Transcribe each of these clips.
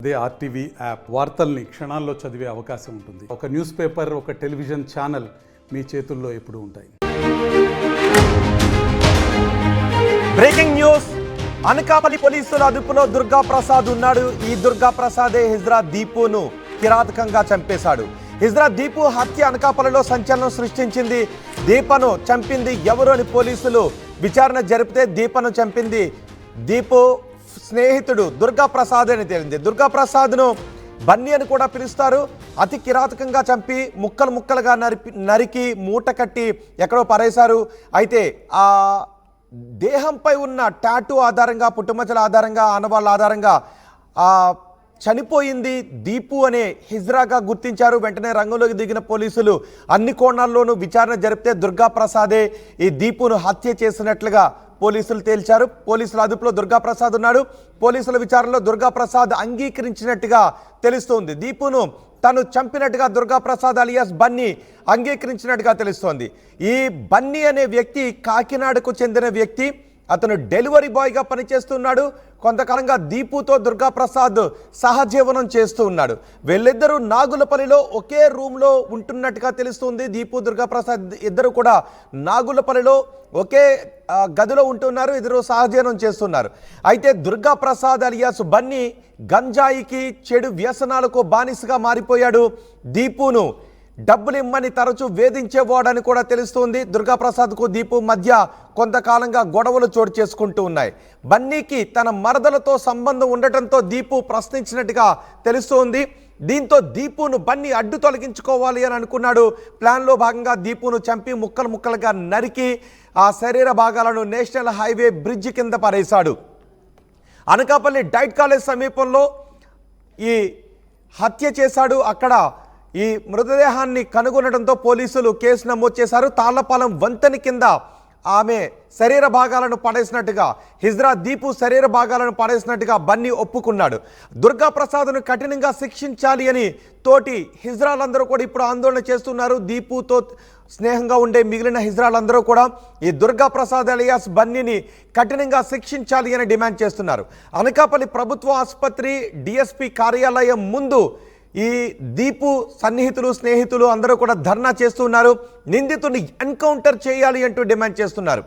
అదే RTV app వార్తల్ని క్షణాల్లో చదివే అవకాశం ఉంటుంది. ఒక న్యూస్ పేపర్, ఒక టెలివిజన్ ఛానల్ మీ చేతుల్లో ఎప్పుడూ ఉంటాయి. Breaking news. అనకాపల్లి పోలీసుల అదుపులో దుర్గా ప్రసాద్ ఉన్నాడు. ఈ దుర్గా ప్రసాదే హిజ్రా దీపును కిరాతకంగా చంపేశాడు. హిజ్రా దీపు హత్య అనకాపల్లిలో సంచలనం సృష్టించింది. దీపను చంపింది ఎవరు అని పోలీసులు విచారణ జరిపితే దీపను చంపింది దీపు స్నేహితుడు దుర్గా ప్రసాద్ అని తేలింది. దుర్గా ప్రసాద్ను బన్నీ అని కూడా పిలుస్తారు. అతి కిరాతకంగా చంపి ముక్కలు ముక్కలుగా నరికి మూట కట్టి ఎక్కడో పరేశారు. అయితే ఆ దేహంపై ఉన్న టాటూ ఆధారంగా, పుట్టుమచ్చల ఆధారంగా, ఆనవాళ్ళ ఆధారంగా చనిపోయింది దీపు అనే హిజ్రాగా గుర్తించారు. వెంటనే రంగంలోకి దిగిన పోలీసులు అన్ని కోణాల్లోనూ విచారణ జరిపితే దుర్గా ప్రసాదే ఈ దీపును హత్య చేసినట్లుగా పోలీసులు తేల్చారు. పోలీసుల అదుపులో దుర్గా ప్రసాద్ ఉన్నాడు. పోలీసుల విచారణలో దుర్గా ప్రసాద్ అంగీకరించినట్టుగా తెలుస్తోంది. దీపును తను చంపినట్టుగా దుర్గా ప్రసాద్ అలియాస్ బన్నీ అంగీకరించినట్టుగా తెలుస్తోంది. ఈ బన్నీ అనే వ్యక్తి కాకినాడకు చెందిన వ్యక్తి. అతను డెలివరీ బాయ్గా పనిచేస్తున్నాడు. కొంతకాలంగా దీపుతో దుర్గా ప్రసాద్ సహజీవనం చేస్తూ ఉన్నాడు. వీళ్ళిద్దరూ నాగులపల్లిలో ఒకే రూమ్లో ఉంటున్నట్టుగా తెలుస్తుంది. దీపు దుర్గా ప్రసాద్ ఇద్దరు కూడా నాగులపల్లిలో ఒకే గదిలో ఉంటున్నారు. ఇద్దరు సహజీవనం చేస్తున్నారు. అయితే దుర్గా ప్రసాద్ అలియాస్ బన్నీ గంజాయికి, చెడు వ్యసనాలకు బానిసగా మారిపోయాడు. దీపును డబ్బులు ఇమ్మని తరచూ వేధించేవాడని కూడా తెలుస్తుంది. దుర్గా ప్రసాద్కు దీపు మధ్య కొంతకాలంగా గొడవలు చోటు చేసుకుంటూ ఉన్నాయి. బన్నీకి తన మరదలతో సంబంధం ఉండటంతో దీపు ప్రశ్నించినట్టుగా తెలుస్తోంది. దీంతో దీపును బన్నీ అడ్డు తొలగించుకోవాలి అని అనుకున్నాడు. ప్లాన్లో భాగంగా దీపును చంపి ముక్కలు ముక్కలుగా నరికి ఆ శరీర భాగాలను నేషనల్ హైవే బ్రిడ్జ్ కింద పరేశాడు. అనకాపల్లి డైట్ కాలేజ్ సమీపంలో ఈ హత్య చేశాడు. అక్కడ ఈ మృతదేహాన్ని కనుగొనడంతో పోలీసులు కేసు నమోదు చేశారు. తాళ్లపాలెం వంతెన కింద ఆమె శరీర భాగాలను పడేసినట్టుగా, హిజ్రా దీపు శరీర భాగాలను పడేసినట్టుగా బన్నీ ఒప్పుకున్నాడు. దుర్గా ప్రసాద్ను కఠినంగా శిక్షించాలి అని తోటి హిజ్రాలందరూ కూడా ఇప్పుడు ఆందోళన చేస్తున్నారు. దీపుతో స్నేహంగా ఉండే మిగిలిన హిజ్రాలందరూ కూడా ఈ దుర్గా ప్రసాద్ అలియాస్ బన్నీని కఠినంగా శిక్షించాలి అని డిమాండ్ చేస్తున్నారు. అనకాపల్లి ప్రభుత్వ ఆసుపత్రి డిఎస్పి కార్యాలయం ముందు ఈ దీపు సన్నిహితులు, స్నేహితులు అందరూ కూడా ధర్నా చేస్తున్నారు. నిందితుని ఎన్కౌంటర్ చేయాలి అంటూ డిమాండ్ చేస్తున్నారు.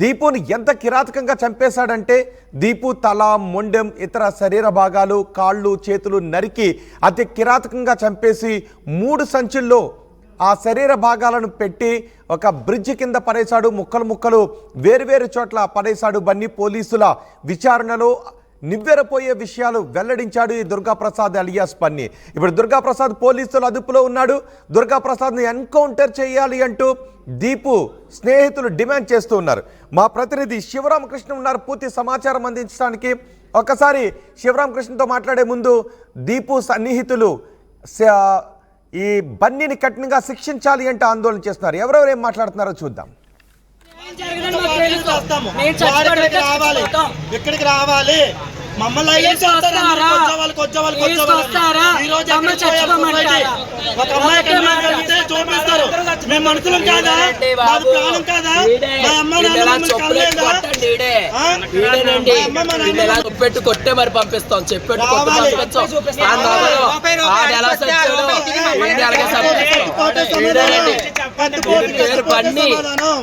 దీపుని ఎంత కిరాతకంగా చంపేశాడంటే దీపు తల, మొండెం, ఇతర శరీర భాగాలు, కాళ్ళు, చేతులు నరికి అతి కిరాతకంగా చంపేసి 3 సంచుల్లో ఆ శరీర భాగాలను పెట్టి ఒక బ్రిడ్జ్ కింద పడేశాడు. ముక్కలు ముక్కలు వేరువేరు చోట్ల పడేశాడు బన్నీ. పోలీసుల విచారణలో నివ్వెరపోయే విషయాలు వెల్లడించాడు ఈ దుర్గా ప్రసాద్ అలియాస్ బన్నీ. ఇప్పుడు దుర్గా ప్రసాద్ పోలీసుల అదుపులో ఉన్నాడు. దుర్గా ప్రసాద్ని ఎన్కౌంటర్ చేయాలి అంటూ దీపు స్నేహితులు డిమాండ్ చేస్తూ ఉన్నారు. మా ప్రతినిధి శివరామకృష్ణ ఉన్నారు పూర్తి సమాచారం అందించడానికి. ఒక్కసారి శివరామకృష్ణతో మాట్లాడే ముందు దీపు సన్నిహితులు ఈ బన్నీని కఠినంగా శిక్షించాలి అంటే ఆందోళన చేస్తున్నారు. ఎవరెవరు ఏం మాట్లాడుతున్నారో చూద్దాం. ఎక్కడికి రావాలి? మమ్మల్ని ఒక అమ్మాయి చూపిస్తారు. మేము మనుషులం కాదా? మాది ప్రాణం కాదా? మా అమ్మ పెట్టి కొట్టే మరి పంపిస్తాం. చెప్పెట్టు పేరు బన్నీ,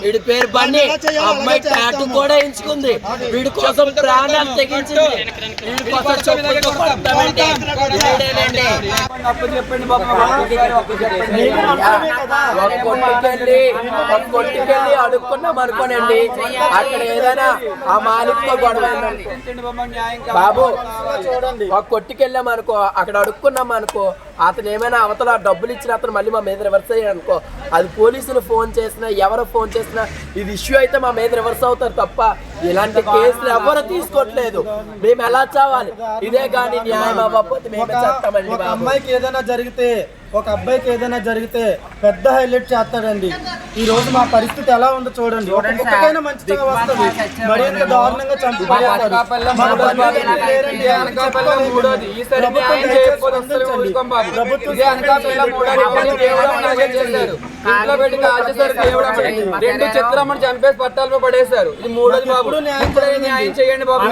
వీడి పేరు బన్నీ. అమ్మాయి టాటూ కూడా ఎంచుకుంది. వీడి కోసం ప్రాణాలు తెగించింది. వీడి కోసం చెప్పులతో కొట్టామండి. చెప్పండి కొట్టుకెళ్ళి అడుక్కున్నాం అనుకోనండి. అక్కడ ఏదైనా ఆ మాలిక్తో గొడవ బాబు, ఒక కొట్టుకెళ్ళాం అనుకో, అక్కడ అడుక్కున్నాం అనుకో, అతను ఏమైనా అవతల డబ్బులు ఇచ్చిన అతను మళ్ళీ మా మీద రివర్స్ అయ్యాడు అనుకో, అది పోలీసులు ఫోన్ చేసినా ఎవరు ఫోన్ చేసినా ఇది ఇష్యూ అయితే మా మీద రివర్స్ అవుతారు తప్ప ఇలాంటి కేసులు ఎవరు తీసుకోవట్లేదు. మేము ఎలా చావాలి? ఇదే కానీ న్యాయం అవ్వకపోతే మేమే చేస్తామండి. అమ్మాయికి ఏదైనా జరిగితే ఒక అబ్బాయికి ఏదైనా జరిగితే పెద్ద హైలైట్ చేస్తాడండి. ఈ రోజు మా పరిస్థితి ఎలా ఉందో చూడండి. ఒక కుక్కకైనా మంచిగా వస్తుంది, మరి ఇంత దారుణంగా చంపి పడేస్తారు. మా బంధువులు ఎవరు లేరండి, ఎవరికి చెప్పుకోలేము. ప్రభుత్వం దయచేసి స్పందించండి. ప్రభుత్వం రెండు చిత్రమ్మని చంపేసి పట్టాలు పడేశారు. ఇది మూడోది బాబు. న్యాయం చేయండి బాబు.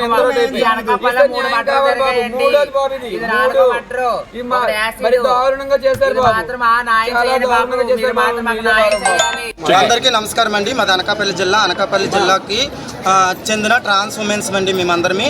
మూడోది బాబు. ఇది మరి దారుణంగా చేశారు బాబు. అందరికీ నమస్కారం అండి. మాది అనకాపల్లి జిల్లాకి చెందిన ట్రాన్స్ ఉమెన్స్ అండి. మేమందరమే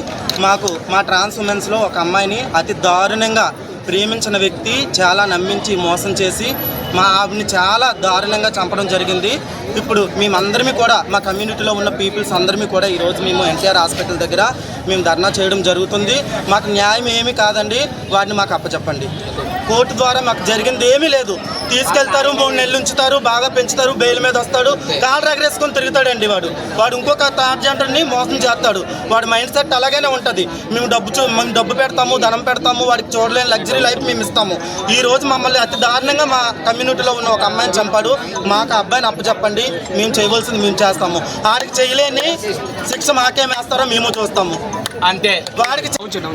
మా ట్రాన్స్ ఉమెన్స్లో ఒక అమ్మాయిని అతి దారుణంగా ప్రేమించిన వ్యక్తి చాలా నమ్మించి మోసం చేసి మా ఆవిడని చాలా దారుణంగా చంపడం జరిగింది. ఇప్పుడు మేమందరమీ కూడా మా కమ్యూనిటీలో ఉన్న పీపుల్స్ అందరమీ కూడా ఈరోజు మేము ఎన్టీఆర్ హాస్పిటల్ దగ్గర మేము ధర్నా చేయడం జరుగుతుంది. మాకు న్యాయం ఏమీ కాదండి, వాడిని మాకు అప్పచెప్పండి. కోర్టు ద్వారా మాకు జరిగింది ఏమీ లేదు. తీసుకెళ్తారు, 3 నెలలు ఉంచుతారు, బాగా పెంచుతారు, బెయిల్ మీద వస్తాడు, కాళ్ళు రగరేసుకొని తిరుగుతాడండి వాడు ఇంకొక ట్రాన్స్జెండర్ని మోసం చేస్తాడు. వాడి మైండ్ సెట్ అలాగనే ఉంటుంది. మేము డబ్బు పెడతాము, ధనం పెడతాము, వాడికి చూడలేని లగ్జరీ లైఫ్ మేము ఇస్తాము. ఈ రోజు మమ్మల్ని అతి దారుణంగా మా కమ్యూనిటీలో ఉన్న ఒక అమ్మాయిని చంపాడు. మాకు అబ్బాయిని అప్పచెప్పండి, మేము చేయవలసింది మేము చేస్తాము. వాడికి చేయలేని శిక్ష మాకేం వేస్తారో మేము చూస్తాము అంతే. వాడికి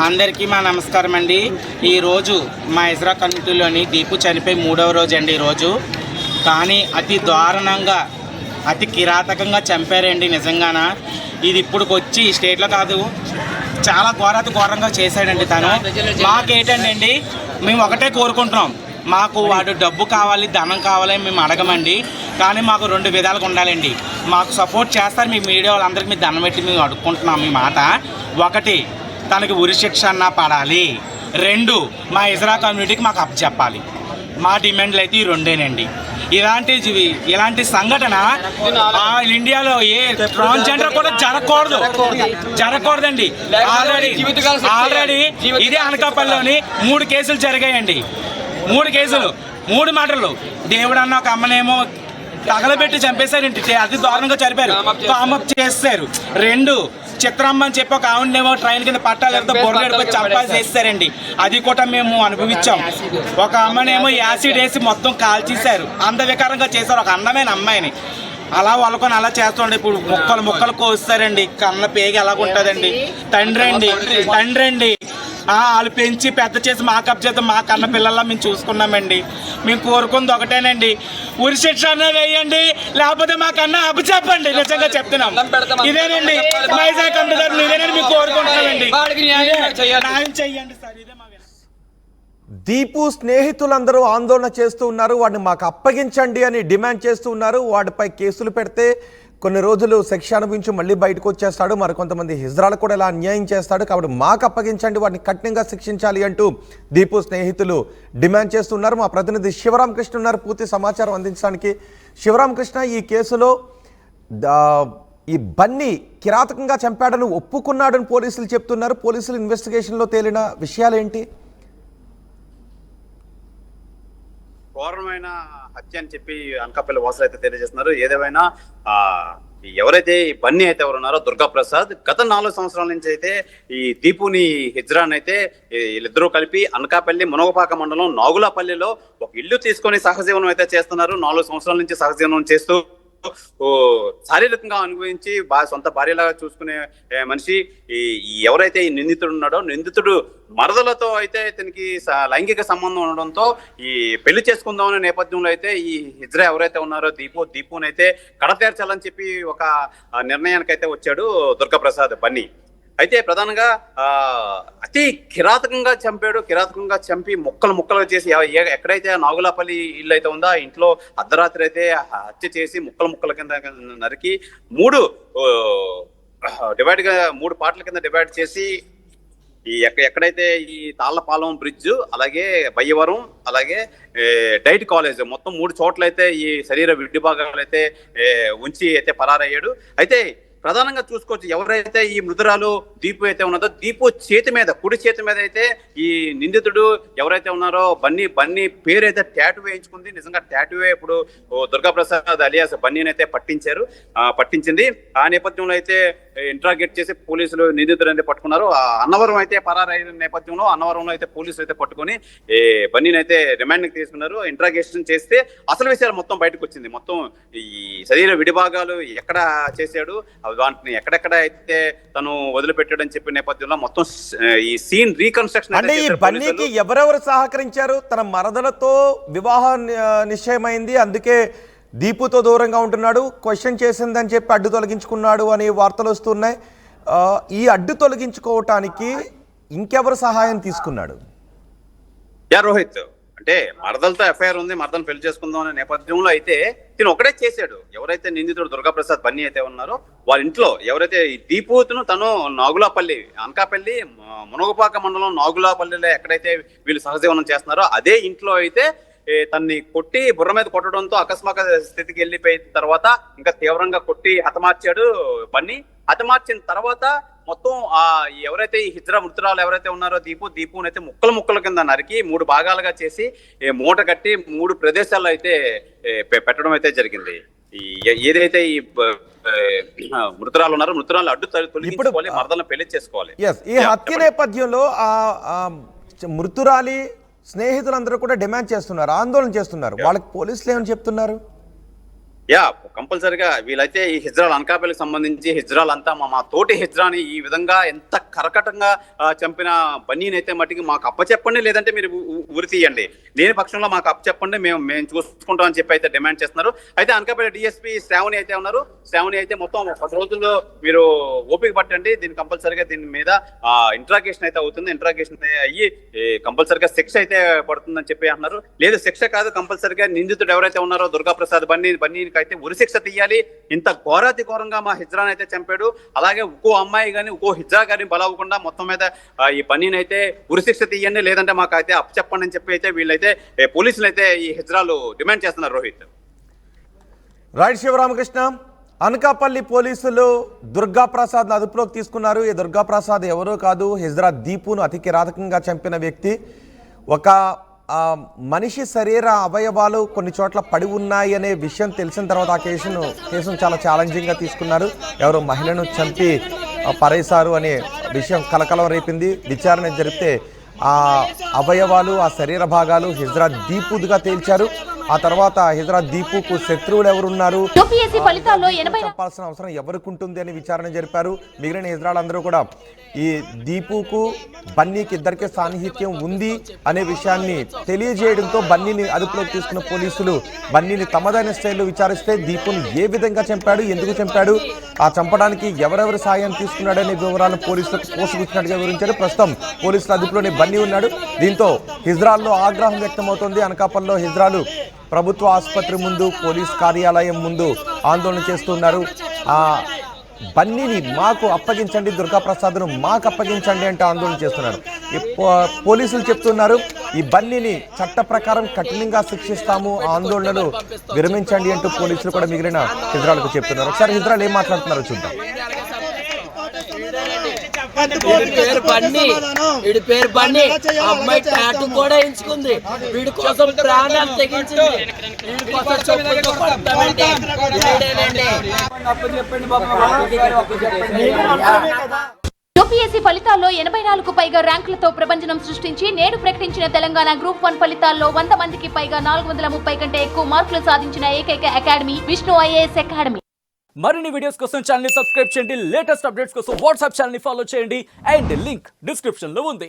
అందరికీ మా నమస్కారం అండి. ఈరోజు మా ఇజ్రా కమ్యూనిటీలోని దీపు చనిపోయి 3వ రోజు అండి ఈరోజు. కానీ అతి దారుణంగా అతి కిరాతకంగా చంపారండి నిజంగాన. ఇది ఇప్పుడు వచ్చి స్టేట్లో కాదు, చాలా ఘోరంగా చేశాడండి తను. మాకేంటండి, మేము ఒకటే కోరుకుంటున్నాం, మాకు వాడు డబ్బు కావాలి, ధనం కావాలని మేము అడగమండి. కానీ మాకు 2 విధాలుగా ఉండాలండి. మాకు సపోర్ట్ చేస్తారు మీ మీడియా వాళ్ళందరికీ మేము దండం పెట్టి మేము అడుక్కుంటున్నాం మీ మాట. 1, తనకి ఉరి శిక్ష అన్నా పడాలి. 2, మా ఇజ్రా కమ్యూనిటీకి మాకు అప్పచెప్పాలి. మా డిమాండ్లు అయితే ఈ 2ఏనండి. ఇలాంటి సంఘటన ఇండియాలో ఏ ట్రాన్స్జెండర్ కూడా జరగకూడదండి. ఆల్రెడీ ఇదే అనకాపల్లిలోని 3 కేసులు జరిగాయండి. 3 కేసులు, 3 మర్డర్లు. దేవుడు అన్న ఒక అమ్మనేమో తగలబెట్టి చంపేశారండి, అతి దారుణంగా చనిపోయారు, కామప్ చేస్తారు. 2, చిత్రమ్మ అని చెప్పి ఒక ఆవిడనేమో ట్రైన్ కింద పట్టాలతో బొర్రెడిపోయి చంపాల్సి చేస్తారండి. అది కూడా మేము అనుభవించాం. ఒక అమ్మనేమో యాసిడ్ వేసి మొత్తం కాల్చేశారు, అందవికారంగా చేశారు ఒక అందమైన అమ్మాయిని. అలా వాళ్ళకొని అలా చేస్తుండే. ఇప్పుడు ముక్కలు కోస్తారండి, కన్న పేగి ఎలాగుంటుందండి. తండ్రి అండి వాళ్ళు పెంచి పెద్ద చేసి మా కబ్జేత మా కన్న పిల్లల్లా మేము చూసుకున్నామండి. మేము కోరుకుంది ఒకటేనండి, ఉరి శిక్ష అన్న వేయండి, లేకపోతే మా కన్నా అప్పచెప్పండి. నిజంగా చెప్తున్నాం, ఇదేనండి వైజాగ్ కంపెనీ, ఇదేనండి మేము కోరుకుంటున్నామండి. న్యాయం చెయ్యండి సార్, ఇదే మా దీపు స్నేహితులందరూ ఆందోళన చేస్తూ ఉన్నారు. వాడిని మాకు అప్పగించండి అని డిమాండ్ చేస్తూ ఉన్నారు. వాడిపై కేసులు పెడితే కొన్ని రోజులు శిక్ష అనుభవించి మళ్ళీ బయటకు వచ్చేస్తాడు. మరికొంతమంది హిజ్రాలు కూడా ఇలా అన్యాయం చేస్తాడు. కాబట్టి మాకు అప్పగించండి, వాడిని కఠినంగా శిక్షించాలి అంటూ దీపు స్నేహితులు డిమాండ్ చేస్తున్నారు. మా ప్రతినిధి శివరామకృష్ణ ఉన్నారు పూర్తి సమాచారం అందించడానికి. శివరామకృష్ణ, ఈ కేసులో ఈ బన్నీ కిరాతకంగా చంపాడని ఒప్పుకున్నాడని పోలీసులు చెప్తున్నారు. పోలీసులు ఇన్వెస్టిగేషన్లో తేలిన విషయాలేంటి? ఘోరమైన హత్య అని చెప్పి అనకాపల్లి వాసులు అయితే తెలియజేస్తున్నారు. ఏదేమైనా ఎవరైతే ఈ బన్నీ అయితే ఎవరు ఉన్నారో దుర్గాప్రసాద్, గత 4 సంవత్సరాల నుంచి అయితే ఈ దీపుని హిజ్రాన్ అయితే వీళ్ళిద్దరూ కలిపి అనకాపల్లి మునగపాక మండలం నాగులపల్లిలో ఒక ఇల్లు తీసుకొని సహజీవనం అయితే చేస్తున్నారు. 4 సంవత్సరాల నుంచి సహజీవనం చేస్తూ శారీరకంగా అనుభవించి సొంత భార్యలాగా చూసుకునే మనిషి ఎవరైతే ఈ నిందితుడు ఉన్నాడో, నిందితుడు మరదలతో అయితే ఇతనికి లైంగిక సంబంధం ఉండడంతో ఈ పెళ్లి చేసుకుందాం అనే నేపథ్యంలో అయితే ఈ హిజ్రా ఎవరైతే ఉన్నారో దీపునైతే కడతేర్చాలని చెప్పి ఒక నిర్ణయానికి అయితే వచ్చాడు దుర్గాప్రసాద్ బన్నీ. అయితే ప్రధానంగా అతి కిరాతకంగా చంపి ముక్కలు చేసి ఎక్కడైతే నాగులపల్లి ఇల్లు అయితే ఉందో ఆ ఇంట్లో అర్ధరాత్రి అయితే హత్య చేసి ముక్కల కింద నరికి 3 పార్ట్ల కింద డివైడ్ చేసి ఎక్కడైతే ఈ తాళ్లపాలెం బ్రిడ్జ్, అలాగే బయ్యవరం, అలాగే డైట్ కాలేజ్ మొత్తం 3 చోట్ల అయితే ఈ శరీర విడ్డి భాగాలు అయితే ఉంచి అయితే పరారయ్యాడు. అయితే ప్రధానంగా చూసుకోవచ్చు. ఎవరైతే ఈ మృదురాలు దీపు అయితే ఉన్నదో, దీపు చేతి మీద, కుడి చేతి మీద అయితే ఈ నిందితుడు ఎవరైతే ఉన్నారో బన్నీ పేరు అయితే టాటూ వేయించుకుంది. నిజంగా టాటూ ఇప్పుడు దుర్గాప్రసాద్ అలియాస్ బన్నీని అయితే పట్టించింది. ఆ నేపథ్యంలో అయితే ఇంట్రాగేట్ చేసి పోలీసులు నిందితుడు అయితే పట్టుకున్నారు. అన్నవరం అయితే పరారైన నేపథ్యంలో అన్నవరంలో అయితే పోలీసులు అయితే పట్టుకొని బన్నీని అయితే రిమాండ్కి తీసుకున్నారు. ఇంట్రాగేషన్ చేస్తే అసలు విషయాలు మొత్తం బయటకు వచ్చింది. మొత్తం ఈ శరీర విడిభాగాలు ఎక్కడ చేశాడు, వాటిని ఎక్కడెక్కడ అయితే తను వదిలిపెట్టాడని చెప్పిన నేపథ్యంలో మొత్తం ఈ సీన్ రీకన్స్ట్రక్షన్ అంటే ఈ బన్నీకి ఎవరెవరు సహకరించారు? తన మరదలతో వివాహం నిశ్చయమైంది, అందుకే దీపుతో దూరంగా ఉంటున్నాడు, క్వశ్చన్ చేసిందని చెప్పి అడ్డు తొలగించుకున్నాడు అని వార్తలు వస్తున్నాయి. ఈ అడ్డు తొలగించుకోవటానికి ఇంకెవరు సహాయం తీసుకున్నాడు? రోహిత్ అంటే మరదలతో ఎఫ్ఐఆర్ ఉంది, మరదలను పెళ్లి చేసుకుందాం అనే నేపథ్యంలో అయితే తిను ఒకటే చేశాడు. ఎవరైతే నిందితుడు దుర్గాప్రసాద్ బన్నీ అయితే ఉన్నారో వాళ్ళ ఇంట్లో ఎవరైతే ఈ దీపును తను నాగులాపల్లి, అనకాపల్లి మునగపాక మండలం నాగులాపల్లిలో ఎక్కడైతే వీళ్ళు సహజీవనం చేస్తున్నారో అదే ఇంట్లో అయితే తన్ని కొట్టి బుర్ర మీద కొట్టడంతో అకస్మాత్ స్థితికి వెళ్ళిపోయిన తర్వాత ఇంకా తీవ్రంగా కొట్టి హతమార్చాడు బన్నీ. హతమార్చిన తర్వాత మొత్తం ఎవరైతే ఈ హిజ్రా మృతురాలు ఎవరైతే ఉన్నారో దీపుని అయితే ముక్కల కింద నరికి 3 భాగాలుగా చేసి మూట కట్టి 3 ప్రదేశాల్లో అయితే పెట్టడం అయితే జరిగింది. ఏదైతే ఈ మృతురాలు ఉన్నారో మృతురాలు అడ్డు తొలగించుకోవాలి, మరదలను పెళ్లి చేసుకోవాలి. ఈ హత్య నేపథ్యంలో మృతురాలి స్నేహితులందరూ కూడా డిమాండ్ చేస్తున్నారు, ఆందోళన చేస్తున్నారు. వాళ్ళకి పోలీసులు ఏమని చెప్తున్నారు? కంపల్సరిగా వీళ్ళైతే ఈ హిజ్రాల్ అనకాపల్లికి సంబంధించి హిజ్రాల్ అంతా మా తోటి హిజ్రాని ఈ విధంగా ఎంత కరకటంగా చంపిన బన్నీని అయితే మట్టికి మాకు అప్పచెప్పండి, లేదంటే మీరు ఉరి తీయండి, లేని పక్షంలో మాకు అప్పచెప్పండి, మేము చూసుకుంటాం అని చెప్పి అయితే డిమాండ్ చేస్తున్నారు. అయితే అనకాపల్లి డిఎస్పీ శ్రావణి అయితే ఉన్నారు. శ్రావణి అయితే మొత్తం 10 రోజుల్లో మీరు ఓపిక పట్టండి, దీన్ని కంపల్సరిగా దీని మీద ఇంట్రాగేషన్ అయితే అవుతుంది, ఇంట్రాగేషన్ అయ్యి కంపల్సరిగా శిక్ష అయితే పడుతుందని చెప్పి అంటున్నారు. లేదు శిక్ష కాదు, కంపల్సరిగా నిందితుడు ఎవరైతే ఉన్నారో దుర్గాప్రసాద్ బన్నీకి అయితే ఉరిశిక్ష తీయాలి. ఇంత ఘోరాతి ఘోరంగా మా హిజ్రాని అయితే చంపాడు, అలాగే ఇంకో అమ్మాయి కానీ ఇంకో హిజ్రా గారిని బలవ్వకుండా మొత్తం మీద ఈ బన్నీని అయితే ఉరిశిక్ష తీయండి, లేదంటే మాకు అయితే అప్పచెప్పండి అని చెప్పి అయితే వీళ్ళైతే పోలీసులు అయితే ఈ హిజ్రాలు డిమాండ్ చేస్తున్నారు. రోహిత్ రైట్. శివరామకృష్ణ, అనకాపల్లి పోలీసులు దుర్గాప్రసాద్ను అదుపులోకి తీసుకున్నారు. ఈ దుర్గాప్రసాద్ ఎవరో కాదు, హిజ్రా దీపును అతి కిరాతకంగా చంపిన వ్యక్తి. ఒక మనిషి శరీర అవయవాలు కొన్ని చోట్ల పడి ఉన్నాయి అనే విషయం తెలిసిన తర్వాత ఆ కేసును చాలా ఛాలెంజింగ్గా తీసుకున్నారు. ఎవరో మహిళను చంపి పరేశారు అనే విషయం కలకలం రేపింది. విచారణ జరిపితే ఆ అవయవాలు, ఆ శరీర భాగాలు హిజ్రా దీపుగా తేల్చారు. ఆ తర్వాత హిజ్రా దీపుకు శత్రువులు ఎవరున్నారు, చెప్పాల్సిన అవసరం ఎవరికి ఉంటుంది అని విచారణ జరిపారు. మిగిలిన హిజ్రాలందరూ కూడా ఈ దీపుకు బన్నీకి ఇద్దరికే సాన్నిహిత్యం ఉంది అనే విషయాన్ని తెలియజేయడంతో బన్నీని అదుపులోకి తీసుకున్న పోలీసులు బన్నీని తమదైన స్టైల్లో విచారిస్తే దీపును ఏ విధంగా చంపాడు, ఎందుకు చంపాడు, ఆ చంపడానికి ఎవరెవరు సాయం తీసుకున్నాడనే వివరాలను పోలీసులకు పోసుకొచ్చినట్టుగా వివరించారు. ప్రస్తుతం పోలీసుల అదుపులోనే బన్నీ ఉన్నాడు. దీంతో హిజ్రాల్లో ఆగ్రహం వ్యక్తమవుతోంది. అనకాపల్లిలో హిజ్రాలు ప్రభుత్వ ఆసుపత్రి ముందు, పోలీస్ కార్యాలయం ముందు ఆందోళన చేస్తున్నారు. బన్నీని మాకు అప్పగించండి, దుర్గాప్రసాద్ను మాకు అప్పగించండి అంటే ఆందోళన చేస్తున్నారు. పోలీసులు చెప్తున్నారు ఈ బన్నీని చట్ట ప్రకారం కఠినంగా శిక్షిస్తాము, ఆందోళనలు విరమించండి అంటూ పోలీసులు కూడా మిగిలిన హిజ్రాలకు చెప్తున్నారు. ఒకసారి హిజ్రాలు ఏం మాట్లాడుతున్నారో చూద్దాం. పేరు బన్నీ, అమ్మాయి టాటూ కూడా ఎంచుకుంది, వీడి కోసం ప్రాణాలు తెగించింది, వీడి కోసం చెప్పులతో కొడతామండి. యూపీఎస్సీ ఫలితాల్లో 84కు పైగా ర్యాంకులతో ప్రభంజనం సృష్టించి నేడు ప్రకటించిన తెలంగాణ గ్రూప్ 1 ఫలితాల్లో 100 మందికి పైగా 430 కంటే ఎక్కువ మార్కులు సాధించిన ఏకైక అకాడమీ విష్ణు ఐఏఎస్ అకాడమీ. మరిన్ని వీడియోస్ కోసం ఛానల్ ని సబ్స్క్రైబ్ చేయండి, లేటెస్ట్ అప్డేట్స్ కోసం వాట్సాప్ ఛానల్ ని ఫాలో చేయండి అండ్ లింక్ డిస్క్రిప్షన్ లో ఉంది.